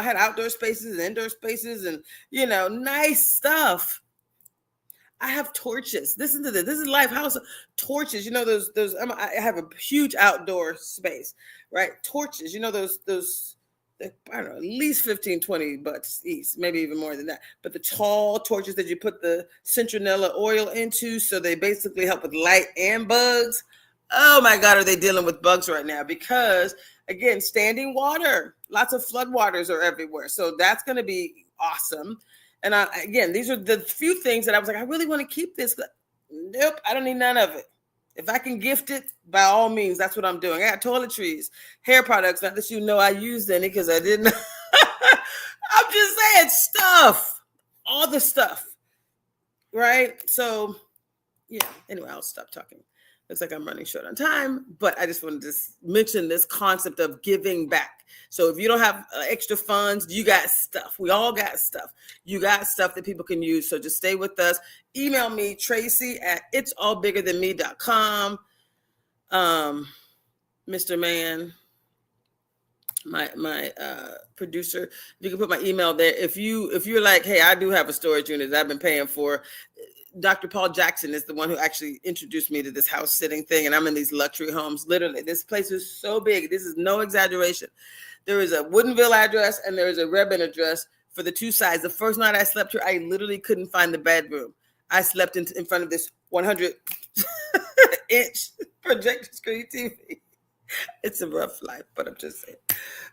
had outdoor spaces and indoor spaces and, nice stuff. I have torches. Listen to this. This is Life House. Torches. I have a huge outdoor space, right? Torches. Those I don't know, at least 15, 20 bucks each, maybe even more than that. But the tall torches that you put the citronella oil into, so they basically help with light and bugs. Oh my God, are they dealing with bugs right now? Because again, standing water, lots of flood waters are everywhere. So that's going to be awesome. And again, these are the few things that I was like, I really want to keep this. Nope, I don't need none of it. If I can gift it, by all means, that's what I'm doing. I got toiletries, hair products. Not that I used any because I didn't. I'm just saying stuff, all the stuff, right? So, yeah. Anyway, I'll stop talking. Looks like I'm running short on time, but I just wanted to mention this concept of giving back. So if you don't have extra funds, you got stuff. We all got stuff. You got stuff that people can use. So just stay with us. Email me, Traci at itsallbiggerthanme.com. Mr. Man, my producer, you can put my email there. If you're like, hey, I do have a storage unit that I've been paying for. Dr. Paul Jackson is the one who actually introduced me to this house sitting thing. And I'm in these luxury homes. Literally, this place is so big. This is no exaggeration. There is a Woodinville address and there is a Redmond address for the two sides. The first night I slept here, I literally couldn't find the bedroom. I slept in front of this 100 100-inch projector screen TV. It's a rough life, but I'm just saying.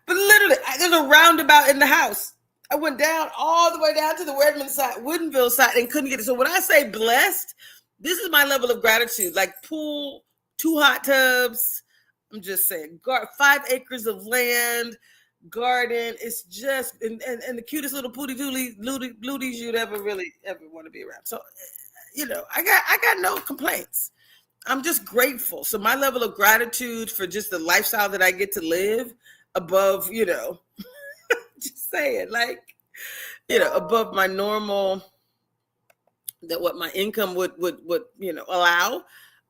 But literally, there's a roundabout in the house. I went down all the way down to the Redmond side, Woodinville side, and couldn't get it. So when I say blessed, this is my level of gratitude. Like pool, 2 hot tubs. I'm just saying, 5 acres of land, garden. It's just and the cutest little booties you'd ever want to be around. So, I got no complaints. I'm just grateful. So my level of gratitude for just the lifestyle that I get to live above, just saying, like, above my normal, that what my income would allow.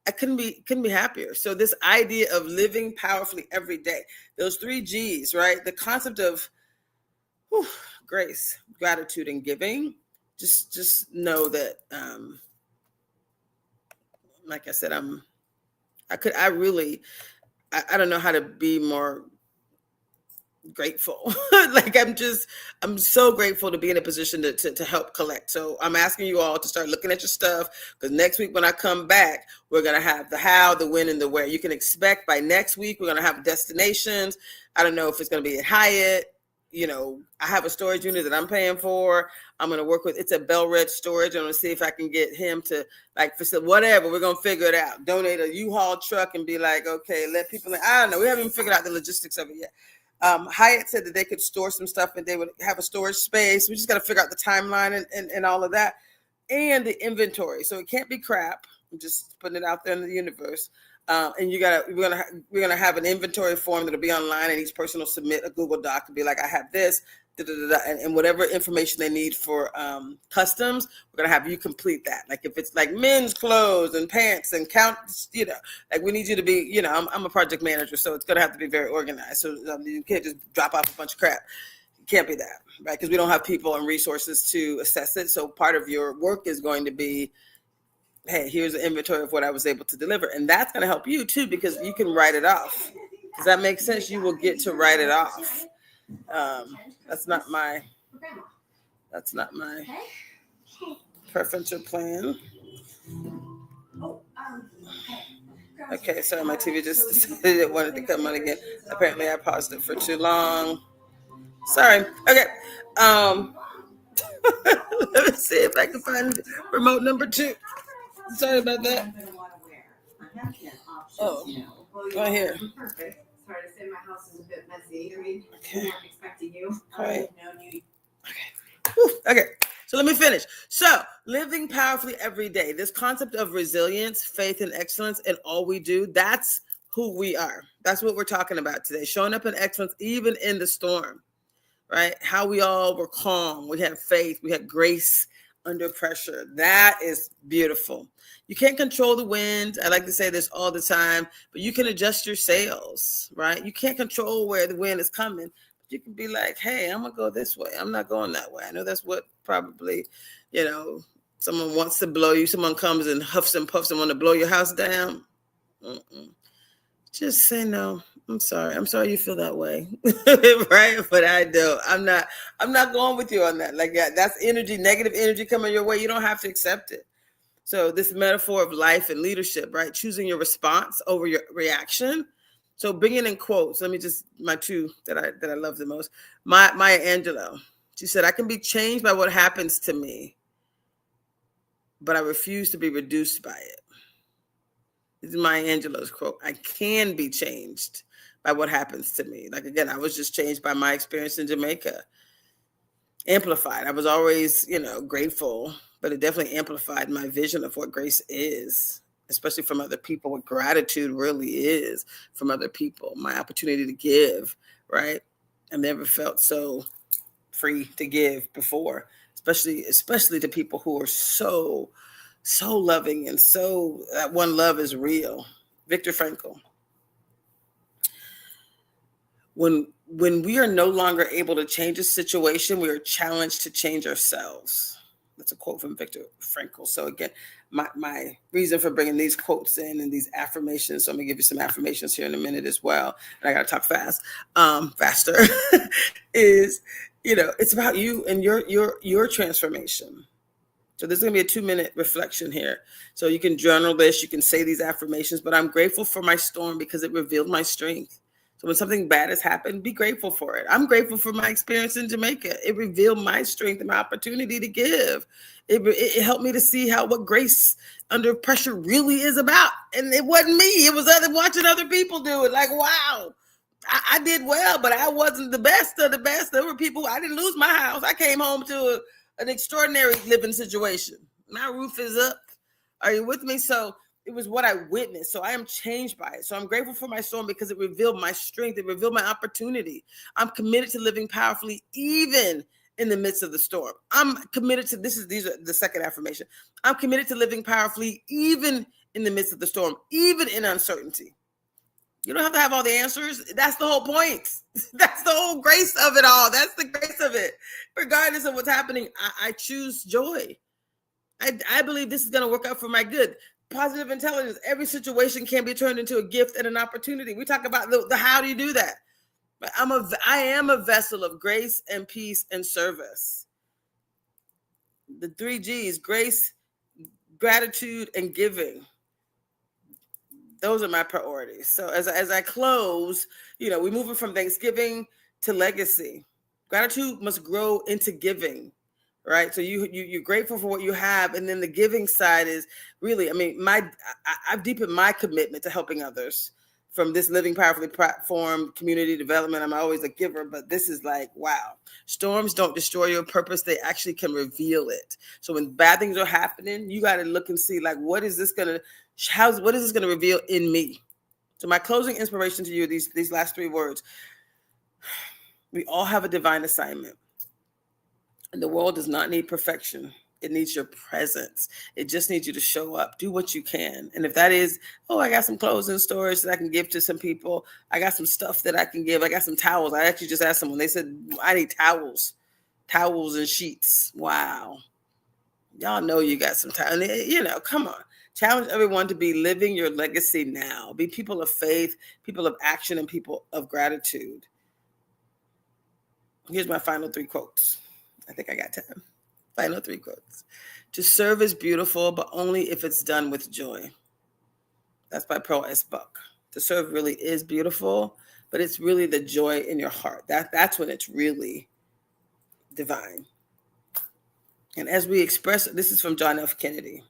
I couldn't be happier. So this idea of living powerfully every day, those 3 G's, right? The concept of grace, gratitude, and giving. Just know that, like I said, I don't know how to be more grateful. Like I'm so grateful to be in a position to help collect. So I'm asking you all to start looking at your stuff, because next week when I come back, we're going to have the how, the when, and the where. You can expect by next week, we're going to have destinations. I don't know if it's going to be at Hyatt. I have a storage unit that I'm paying for. I'm going to work with, it's a Bell Red Storage. I'm going to see if I can get him to whatever. We're going to figure it out. Donate a U-Haul truck and be like, okay, let people in. I don't know. We haven't even figured out the logistics of it yet. Hyatt said that they could store some stuff and they would have a storage space. We just got to figure out the timeline and all of that, and the inventory. So it can't be crap. I'm just putting it out there in the universe. And we're gonna have an inventory form that'll be online, and each person will submit a Google Doc and be like, I have this, and whatever information they need for customs, we're gonna have you complete that. Like if it's like men's clothes and pants and count, like we need you to be, I'm a project manager, so it's gonna have to be very organized. So you can't just drop off a bunch of crap. It can't be that, right? Because we don't have people and resources to assess it. So part of your work is going to be, hey, here's an inventory of what I was able to deliver. And that's going to help you too, because you can write it off. Does that make sense? You will get to write it off. That's not my preference or plan. Okay, sorry, my TV just decided it wanted to come on again. Apparently I paused it for too long. Sorry. Okay. Let me see if I can find remote number 2. Sorry about that. Oh, right here. Perfect. Sorry to say my house is a bit messy. I mean, Okay. I'm not expecting you. Right. Okay. Okay, so let me finish. So, living powerfully every day. This concept of resilience, faith, and excellence in all we do, that's who we are. That's what we're talking about today. Showing up in excellence, even in the storm, right? How we all were calm. We had faith. We had grace under pressure. That is beautiful. You can't control the wind. I like to say this all the time, but you can adjust your sails, right? You can't control where the wind is coming. But you can be like, hey, I'm going to go this way. I'm not going that way. I know that's what probably, someone wants to blow you. Someone comes and huffs and puffs and want to blow your house down. Just say no. I'm sorry. I'm sorry you feel that way. Right? But I don't. I'm not going with you on that. Like that's energy, negative energy coming your way. You don't have to accept it. So this metaphor of life and leadership, right? Choosing your response over your reaction. So bringing in quotes. Let me just, my 2 that I love the most. Maya Angelou. She said, I can be changed by what happens to me, but I refuse to be reduced by it. This is Maya Angelou's quote. I can be changed by what happens to me. Like, again, I was just changed by my experience in Jamaica. Amplified. I was always, grateful, but it definitely amplified my vision of what grace is, especially from other people, what gratitude really is from other people, my opportunity to give, right? I've never felt so free to give before, especially to people who are so loving and so that one love is real. Viktor Frankl. When we are no longer able to change a situation, we are challenged to change ourselves. That's a quote from Viktor Frankl. So again, my reason for bringing these quotes in and these affirmations, so I'm gonna give you some affirmations here in a minute as well, and I gotta talk faster, is, it's about you and your transformation. So there's going to be a 2-minute reflection here. So you can journal this, you can say these affirmations, but I'm grateful for my storm because it revealed my strength. So when something bad has happened, be grateful for it. I'm grateful for my experience in Jamaica. It revealed my strength and my opportunity to give. It helped me to see what grace under pressure really is about. And it wasn't me. It was watching other people do it. Like, wow, I did well, but I wasn't the best of the best. There were people, I didn't lose my house. I came home to an extraordinary living situation. My roof is up. Are you with me? So it was what I witnessed. So I am changed by it. So I'm grateful for my storm because it revealed my strength. It revealed my opportunity. I'm committed to living powerfully, even in the midst of the storm. I'm committed to, these are the second affirmation. I'm committed to living powerfully, even in the midst of the storm, even in uncertainty. You don't have to have all the answers. That's the whole point. That's the whole grace of it all. That's the grace of it. Regardless of what's happening, I choose joy. I believe this is going to work out for my good. Positive intelligence. Every situation can be turned into a gift and an opportunity. We talk about the how do you do that? But I am a vessel of grace and peace and service. The 3 G's: grace, gratitude, and giving. Those are my priorities. So as I close, we're moving from Thanksgiving to legacy. Gratitude must grow into giving, right? So you're grateful for what you have, and then the giving side is really, I've deepened my commitment to helping others from this Living Powerfully platform, community development. I'm always a giver, but this is like, wow. Storms don't destroy your purpose. They actually can reveal it. So when bad things are happening, you got to look and see, like, what is this going to reveal in me? So my closing inspiration to you, these last 3 words. We all have a divine assignment. And the world does not need perfection. It needs your presence. It just needs you to show up, do what you can. And if that is, I got some clothes in storage that I can give to some people. I got some stuff that I can give. I got some towels. I actually just asked someone, they said, I need towels and sheets. Wow. Y'all know you got some time. Come on. Challenge everyone to be living your legacy now. Be people of faith, people of action, and people of gratitude. Here's my final 3 quotes. I think I got time. Final 3 quotes. To serve is beautiful, but only if it's done with joy. That's by Pearl S. Buck. To serve really is beautiful, but it's really the joy in your heart. That's when it's really divine. And as we express, this is from John F. Kennedy.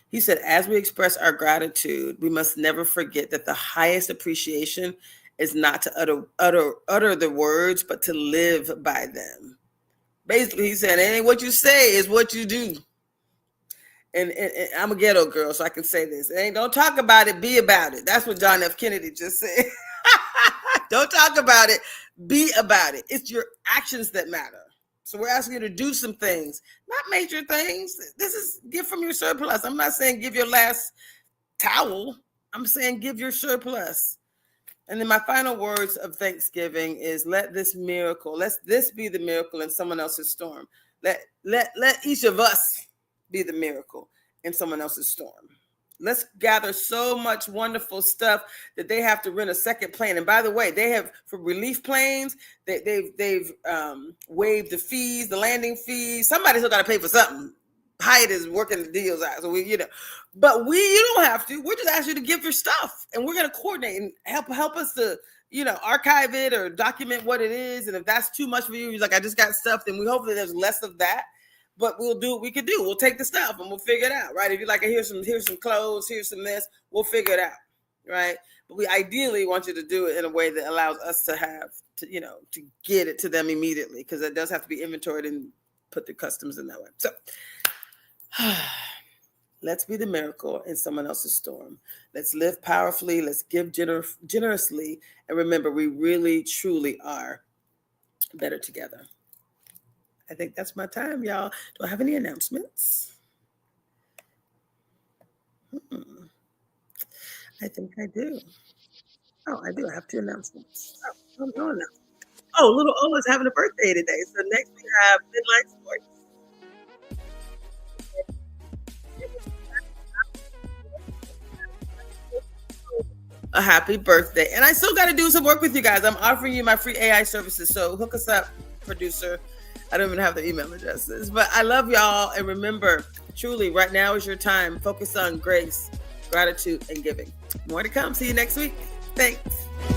He said, as we express our gratitude, we must never forget that the highest appreciation is not to utter the words, but to live by them. Basically, he said, it ain't what you say, is what you do. And I'm a ghetto girl, so I can say this. Don't talk about it, be about it. That's what John F. Kennedy just said. Don't talk about it, be about it. It's your actions that matter. So we're asking you to do some things, not major things. This is give from your surplus. I'm not saying give your last towel. I'm saying give your surplus. And then my final words of Thanksgiving is let this be the miracle in someone else's storm. Let each of us be the miracle in someone else's storm. Let's gather so much wonderful stuff that they have to rent a second plane. And by the way, they have, for relief planes, they've waived the fees, the landing fees. Somebody's still got to pay for something. Hyatt is working the deals out. So you don't have to. We're just asking you to give your stuff, and we're going to coordinate and help us to, archive it or document what it is. And if that's too much for you, you're like, I just got stuff, then hopefully there's less of that. But we'll do what we can do. We'll take the stuff and we'll figure it out, right? If you're like, here's some clothes, here's some this, we'll figure it out, right? But we ideally want you to do it in a way that allows us to get it to them immediately, because it does have to be inventoried and put the customs in that way. So let's be the miracle in someone else's storm. Let's live powerfully. Let's give generously. And remember, we really, truly are better together. I think that's my time, y'all. Do I have any announcements? I think I do. Oh, I do. I have 2 announcements. Oh, no announcements. Oh, little Ola's having a birthday today. So next we have Midnight Sports. A happy birthday. And I still got to do some work with you guys. I'm offering you my free AI services. So hook us up, producer. I don't even have the email addresses, but I love y'all. And remember, truly, right now is your time. Focus on grace, gratitude, and giving. More to come. See you next week. Thanks.